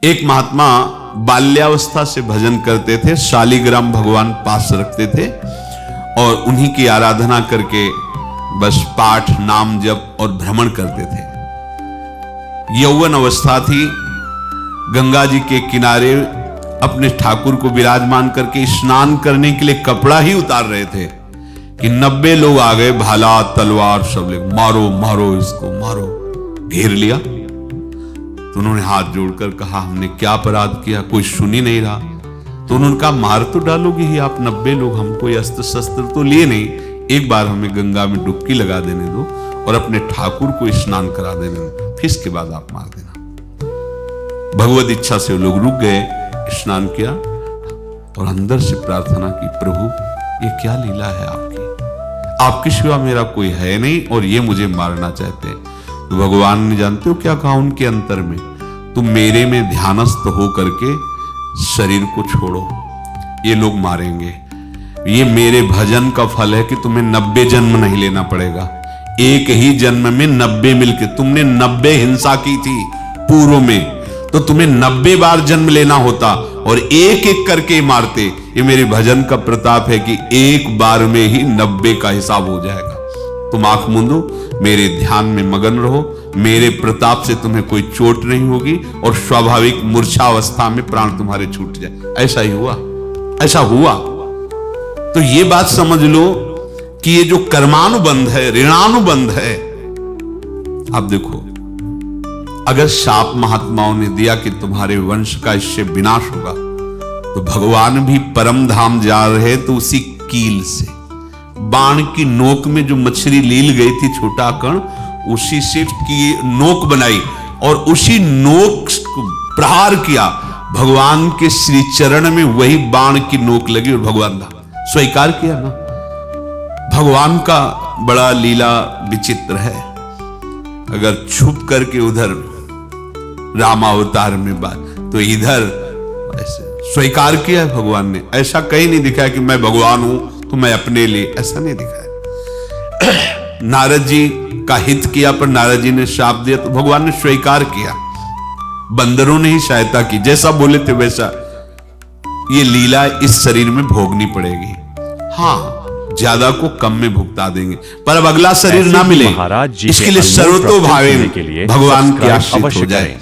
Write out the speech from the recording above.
एक महात्मा बाल्यावस्था से भजन करते थे, शालिग्राम भगवान पास रखते थे और उन्हीं की आराधना करके बस पाठ नाम जप और भ्रमण करते थे। यौवन अवस्था थी, गंगा जी के किनारे अपने ठाकुर को विराजमान करके स्नान करने के लिए कपड़ा ही उतार रहे थे कि 90 लोग आ गए, भाला तलवार सब ले, मारो मारो इसको मारो, घेर लिया। तो उन्होंने हाथ जोड़कर कहा हमने क्या अपराध किया, कोई सुन ही नहीं रहा। तो उन्होंने कहा मार तो डालोगे ही आप 90 लोग, हम कोई अस्त्र शस्त्र तो लिए नहीं, एक बार हमें गंगा में डुबकी लगा देने दो और अपने ठाकुर को स्नान करा देने दो, फिर इसके बाद आप मार देना। भगवत इच्छा से वो लोग रुक गए, स्नान किया और अंदर से प्रार्थना की, प्रभु ये क्या लीला है आपकी, आपके सिवा मेरा कोई है नहीं और ये मुझे मारना चाहते हैं। तो भगवान ने जानते हो क्या कहा उनके अंतर में, तुम मेरे में ध्यानस्थ हो करके शरीर को छोड़ो, ये लोग मारेंगे, ये मेरे भजन का फल है कि तुम्हें 90 जन्म नहीं लेना पड़ेगा, एक ही जन्म में 90 मिलके, तुमने 90 हिंसा की थी पूर्व में, तो तुम्हें 90 बार जन्म लेना होता और एक एक करके मारते। ये मेरे भजन का प्रताप है कि एक बार में ही 90 का हिसाब हो जाएगा। तुम आंख मूंदो, मेरे ध्यान में मगन रहो, मेरे प्रताप से तुम्हें कोई चोट नहीं होगी और स्वाभाविक मूर्छावस्था में प्राण तुम्हारे छूट जाए। ऐसा ही हुआ, ऐसा हुआ। तो ये बात समझ लो कि ये जो कर्मानुबंध है, ऋणानुबंध है। अब देखो, अगर शाप महात्माओं ने दिया कि तुम्हारे वंश का इससे विनाश होगा, तो भगवान भी परम धाम जा रहे तो उसी कील से, बाण की नोक में जो मछली लील गई थी छोटा कण, उसी से की नोक बनाई और उसी नोक को प्रहार किया, भगवान के श्री चरण में वही बाण की नोक लगी और भगवान ने स्वीकार किया ना। भगवान का बड़ा लीला विचित्र है। अगर छुप करके उधर रामावतार में बात, तो इधर ऐसे स्वीकार किया है भगवान ने। ऐसा कहीं नहीं दिखाया कि मैं भगवान हूं तो मैं अपने लिए, ऐसा नहीं दिखाया। नारद जी का हित किया पर नारद जी ने शाप दिया तो भगवान ने स्वीकार किया। बंदरों ने ही सहायता की, जैसा बोले थे वैसा ये लीला इस शरीर में भोगनी पड़ेगी। हाँ, ज्यादा को कम में भुगता देंगे, पर अब अगला शरीर ना मिले, इसके लिए सर्वतो भावे भगवान के आश्रित हो जाए।